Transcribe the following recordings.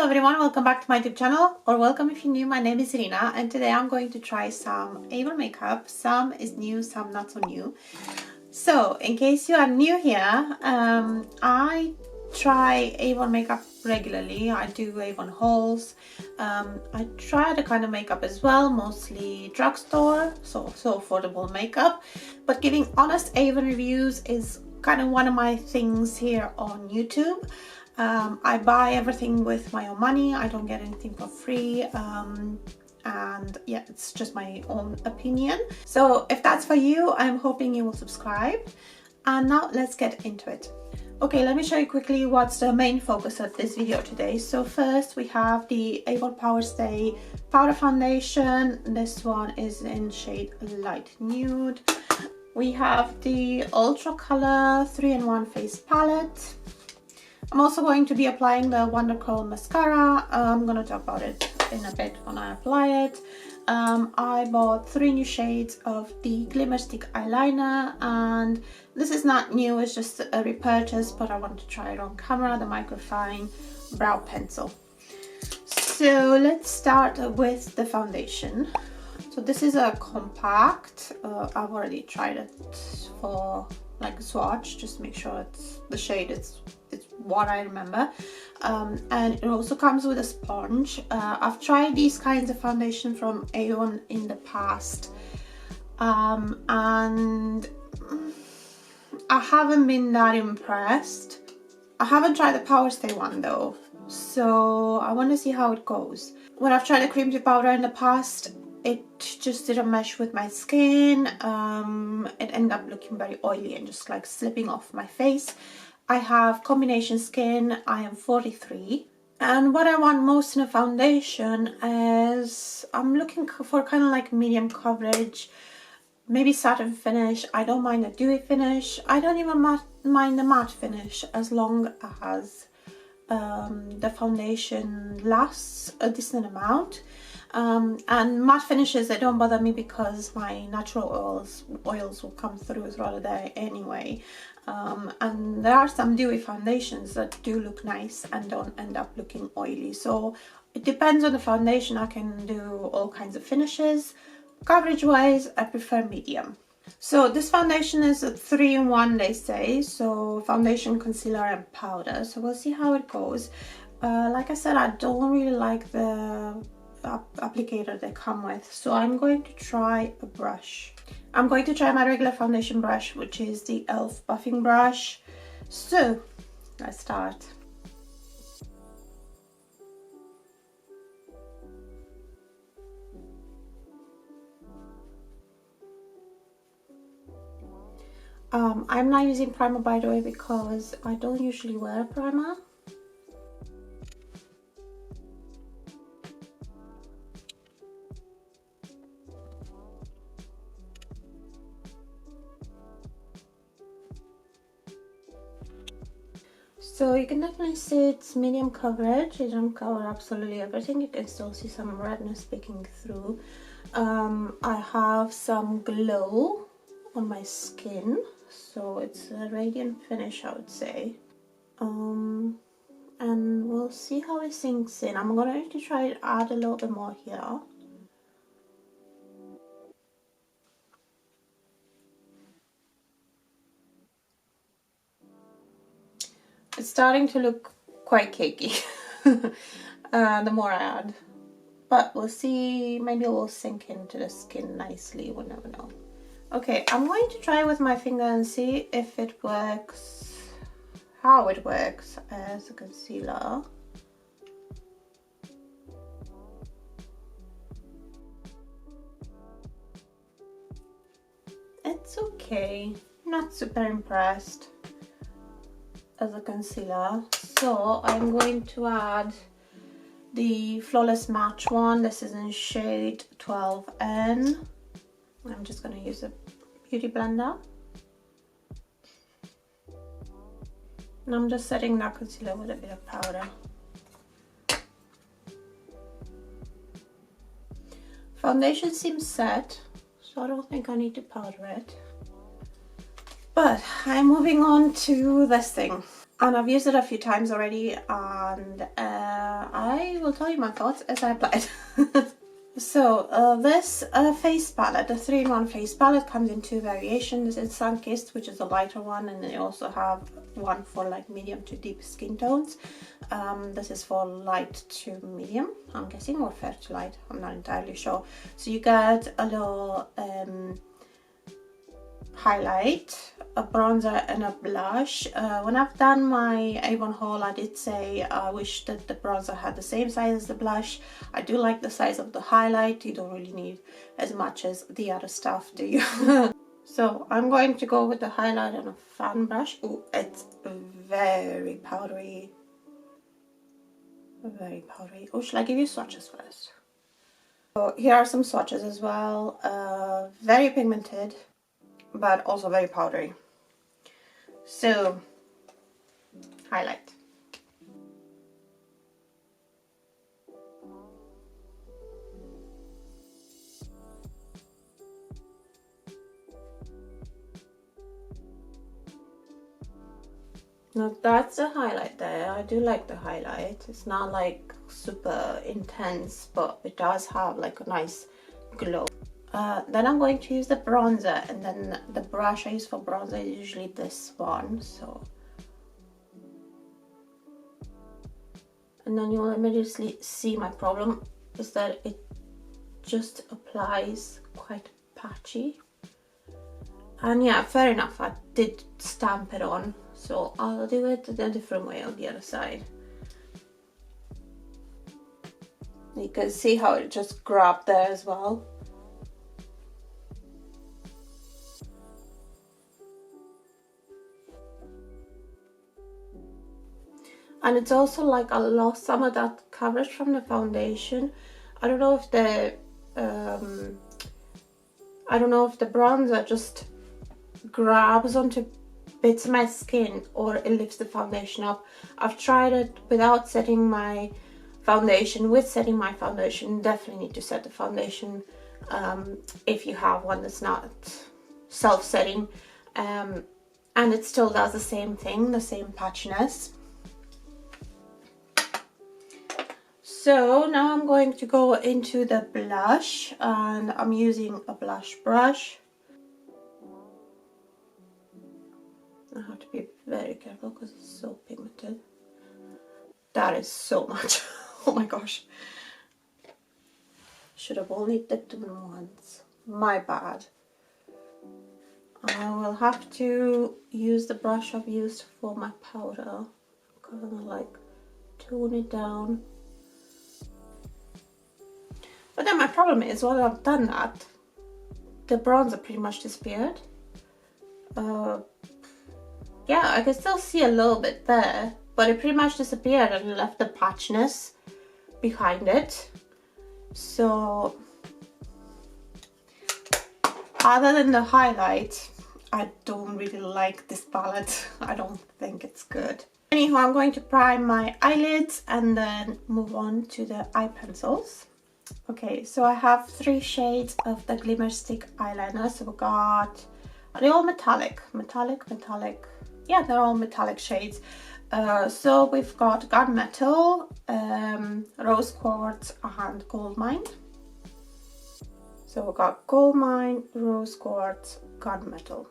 Hello everyone, welcome back to my YouTube channel, or welcome if you're new. My name is Irina and today I'm going to try some Avon makeup. Some is new, some not so new. So in case you are new here, I try Avon makeup regularly. I do Avon hauls. I try other kind of makeup as well, mostly drugstore, so affordable makeup. But giving honest Avon reviews is kind of one of my things here on YouTube. I buy everything with my own money. I don't get anything for free. And yeah, it's just my own opinion. So if that's for you, I'm hoping you will subscribe. And now let's get into it. Okay, let me show you quickly what's the main focus of this video today. So first we have the Avon Power Stay Powder Foundation. This one is in shade Light Nude. We have the Ultra Color 3-in-1 Face Palette. I'm also going to be applying the Wonder Curl Mascara. I'm going to talk about it in a bit when I apply it. I bought 3 new shades of the Glimmerstick eyeliner, and this is not new, it's just a repurchase, but I want to try it on camera, the Microfine Brow Pencil. So let's start with the foundation. So this is a compact. I've already tried it for like a swatch, just make sure it's the shade, it's what I remember. And it also comes with a sponge. I've tried these kinds of foundation from Avon in the past, and I haven't been that impressed. I haven't tried the Power Stay one though, so I want to see how it goes. When I've tried the cream to powder in the past, it just didn't mesh with my skin. It ended up looking very oily and just like slipping off my face. I have combination skin. I am 43, and what I want most in a foundation is I'm looking for kind of like medium coverage, maybe satin finish. I don't mind a dewy finish. I don't even mind the matte finish as long as the foundation lasts a decent amount. And matte finishes, they don't bother me because my natural oils will come through throughout the day anyway. And there are some dewy foundations that do look nice and don't end up looking oily. So it depends on the foundation. I can do all kinds of finishes. Coverage wise, I prefer medium. So this foundation is a 3-in-1, they say. So foundation, concealer and powder. So we'll see how it goes. Like I said, I don't really like the applicator they come with, so I'm going to try a brush. I'm going to try my regular foundation brush, which is the e.l.f. buffing brush. So let's start. I'm not using primer, by the way, because I don't usually wear a primer. So you can definitely see it's medium coverage. It doesn't cover absolutely everything. You can still see some redness peeking through. I have some glow on my skin, so it's a radiant finish, I would say. And we'll see how it sinks in. I'm going to try to add a little bit more here. It's starting to look quite cakey the more I add, but we'll see. Maybe it will sink into the skin nicely, we'll never know. Okay, I'm going to try with my finger and see if it works, how it works as a concealer. It's okay, not super impressed as a concealer. So I'm going to add the Flawless Match one. This is in shade 12N. I'm just going to use a beauty blender, and I'm just setting that concealer with a bit of powder. Foundation seems set, so I don't think I need to powder it. But I'm moving on to this thing, and I've used it a few times already, and I I will tell you my thoughts as I apply it. So this face palette, the 3-in-1 face palette, comes in 2 variations. It's Sun-Kissed, which is the lighter one, and they also have one for like medium to deep skin tones. This is for light to medium, I'm guessing, or fair to light, I'm not entirely sure. So you get a little highlight, a bronzer and a blush. When I've done my Avon haul, I did say I wish that the bronzer had the same size as the blush. I do like the size of the highlight. You don't really need as much as the other stuff, do you? So I'm going to go with the highlight on a fan brush. Ooh, it's very powdery. Very powdery. Oh, shall I give you swatches first? So here are some swatches as well. Very pigmented, but also very powdery. So, highlight. Now that's a highlight there. I do like the highlight. It's not like super intense, but it does have like a nice glow. Then I'm going to use the bronzer, and then the brush I use for bronzer is usually this one. So, and then you'll immediately see my problem is that it just applies quite patchy. And yeah, fair enough, I did stamp it on, so I'll do it in a different way on the other side. You can see how it just grabbed there as well. And it's also like I lost some of that coverage from the foundation. I don't know if the bronzer just grabs onto bits of my skin or it lifts the foundation up. I've tried it without setting my foundation. With setting my foundation, definitely need to set the foundation if you have one that's not self-setting, and it still does the same thing, the same patchiness. So now I'm going to go into the blush, and I'm using a blush brush. I have to be very careful because it's so pigmented. That is so much. Oh my gosh. Should have only dipped them once. My bad. I will have to use the brush I've used for my powder. Kind of like tone it down. But then my problem is, while I've done that, the bronzer pretty much disappeared. Yeah, I can still see a little bit there, but it pretty much disappeared and left the patchiness behind it. So, other than the highlight, I don't really like this palette. I don't think it's good. Anyhow, I'm going to prime my eyelids and then move on to the eye pencils. Okay, so I have 3 shades of the Glimmerstick eyeliner. So we got, are they all metallic? Metallic. Yeah, they're all metallic shades. So we've got Gunmetal, Rose Quartz and Goldmine. So we've got Goldmine, Rose Quartz, Gunmetal.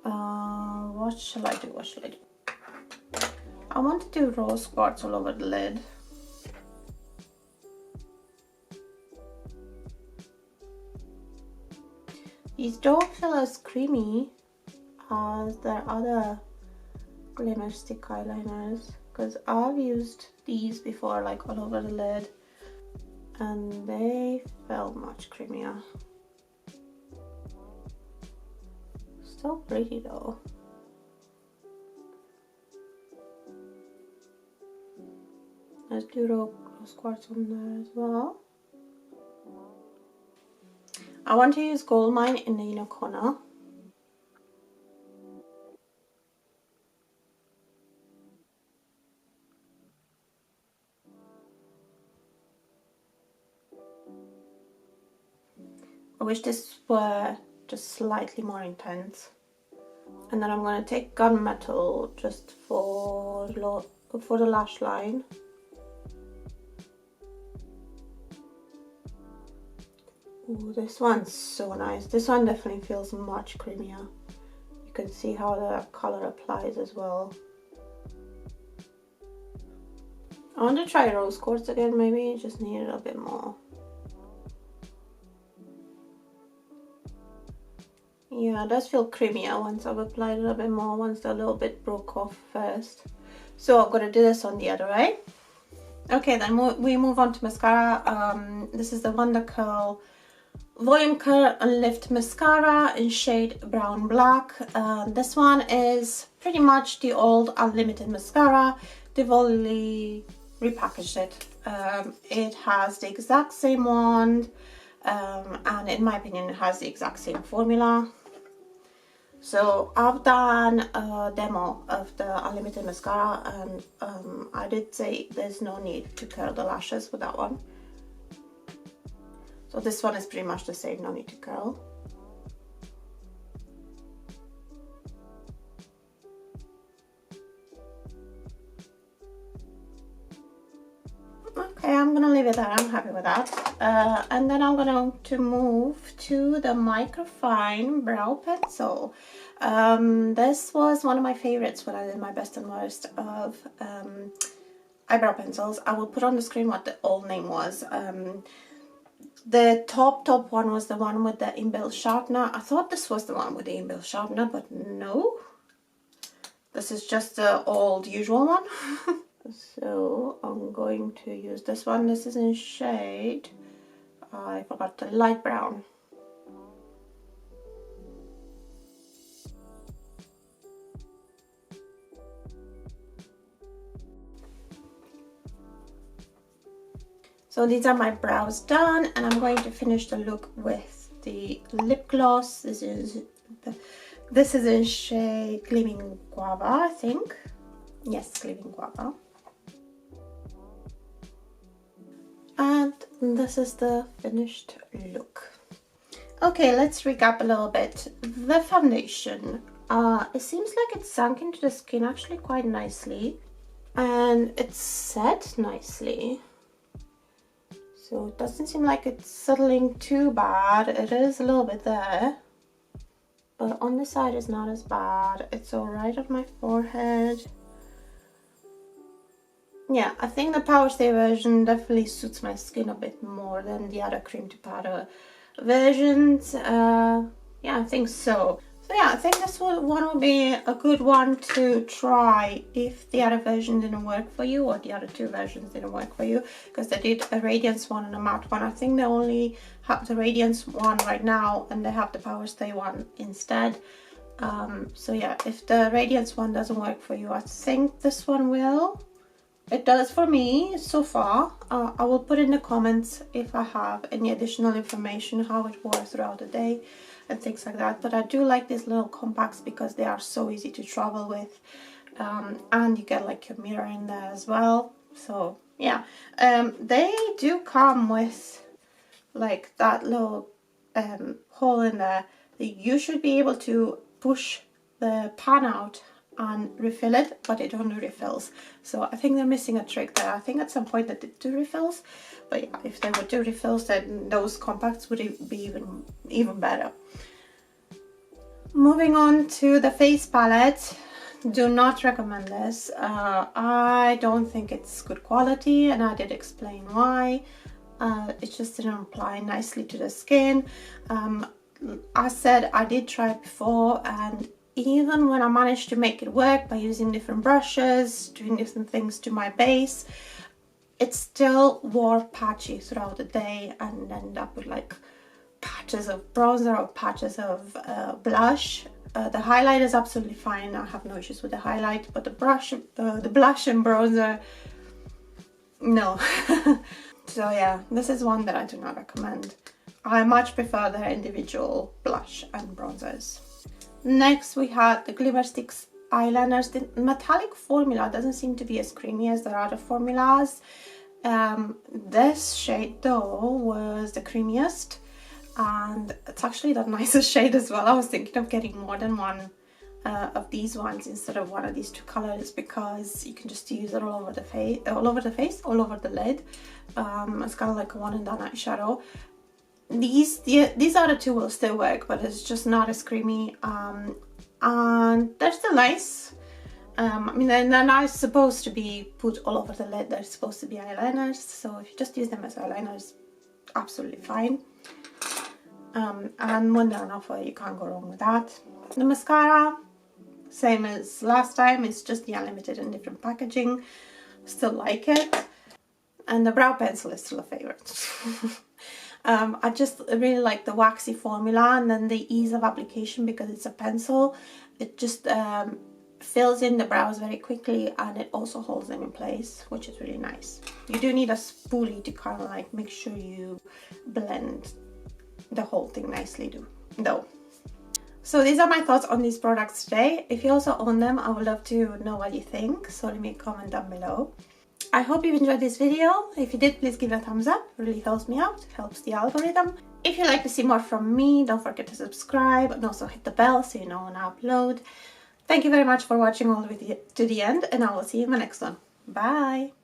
What shall I do? I want to do Rose Quartz all over the lid. These don't feel as creamy as their other Glimmerstick eyeliners, because I've used these before, like all over the lid, and they felt much creamier. Still pretty though. Let's do Rose Quartz on there as well. I want to use Goldmine in the inner corner. I wish this were just slightly more intense. And then I'm going to take Gunmetal just for the lash line. Ooh, this one's so nice. This one definitely feels much creamier. You can see how the color applies as well. I want to try rose quartz again, maybe. Just need it a bit more. Yeah, it does feel creamier once I've applied it a bit more, once a little bit broke off first. So I'm going to do this on the other eye. Okay, then we move on to mascara. This is the Wonder Curl Volume Curl and Lift Mascara in shade Brown Black. This one is pretty much the old Unlimited mascara. They've only repackaged it. It has the exact same wand, and in my opinion it has the exact same formula. So I've done a demo of the Unlimited mascara, and I did say there's no need to curl the lashes with that one. So this one is pretty much the same, no need to curl. Okay, I'm gonna leave it there, I'm happy with that. And then I'm gonna to move to the Microfine Brow Pencil. This was one of my favorites when I did my best and worst of eyebrow pencils. I will put on the screen what the old name was. The top one was the one with the inbuilt sharpener. I thought this was the one with the inbuilt sharpener, but no. This is just the old usual one. So I'm going to use this one. This is in shade, I forgot, the light brown. So these are my brows done, and I'm going to finish the look with the lip gloss. This is in shade Gleaming Guava, I think. Yes, Gleaming Guava. And this is the finished look. Okay, let's recap a little bit. The foundation, it seems like it's sunk into the skin actually quite nicely, and it's set nicely. So it doesn't seem like it's settling too bad. It is a little bit there, but on this side it's not as bad. It's all right on my forehead. Yeah, I think the Power Stay version definitely suits my skin a bit more than the other cream to powder versions. Yeah, I think so. So yeah, I think this one will be a good one to try if the other version didn't work for you, or the other two versions didn't work for you, because they did a Radiance one and a matte one. I think they only have the Radiance one right now, and they have the Power Stay one instead. So yeah, if the Radiance one doesn't work for you, I think this one will. It does for me so far. I will put in the comments if I have any additional information, how it works throughout the day and things like that. But I do like these little compacts because they are so easy to travel with, and you get like your mirror in there as well. So yeah, they do come with like that little hole in there that you should be able to push the pan out and refill it, but it only refills. So I think they're missing a trick there. I think at some point they did do refills, but yeah, if they would do refills, then those compacts would be even better. Moving on to the face palette, do not recommend this. I don't think it's good quality, and I did explain why. It just didn't apply nicely to the skin. I said I did try it before, and even when I managed to make it work by using different brushes, doing different things to my base, it still wore patchy throughout the day and ended up with like patches of bronzer or patches of blush. The highlight is absolutely fine. I have no issues with the highlight, but the blush and bronzer, no. So yeah, this is one that I do not recommend. I much prefer the individual blush and bronzers. Next we had the Glimmerstick eyeliners. The metallic formula doesn't seem to be as creamy as the other formulas. This shade though was the creamiest, and it's actually the nicest shade as well. I was thinking of getting more than one of these ones instead of one of these two colors, because you can just use it all over the face, all over the lid. It's kind of like a one and done eyeshadow. these other two will still work, but it's just not as creamy, and they're still nice. I mean, they're not supposed to be put all over the lid. They're supposed to be eyeliners, so if you just use them as eyeliners, absolutely fine. And when they're on offer, you can't go wrong with that. The mascara, same as last time, it's just the unlimited in different packaging. Still like it. And the brow pencil is still a favorite. I just really like the waxy formula, and then the ease of application because it's a pencil. It just fills in the brows very quickly, and it also holds them in place, which is really nice. You do need a spoolie to kind of like make sure you blend the whole thing nicely though. So these are my thoughts on these products today. If you also own them, I would love to know what you think, so leave me a comment down below. I hope you enjoyed this video. If you did, please give it a thumbs up. It really helps me out, helps the algorithm. If you'd like to see more from me, don't forget to subscribe and also hit the bell so you know when I upload. Thank you very much for watching all the way to the end, and I will see you in my next one. Bye!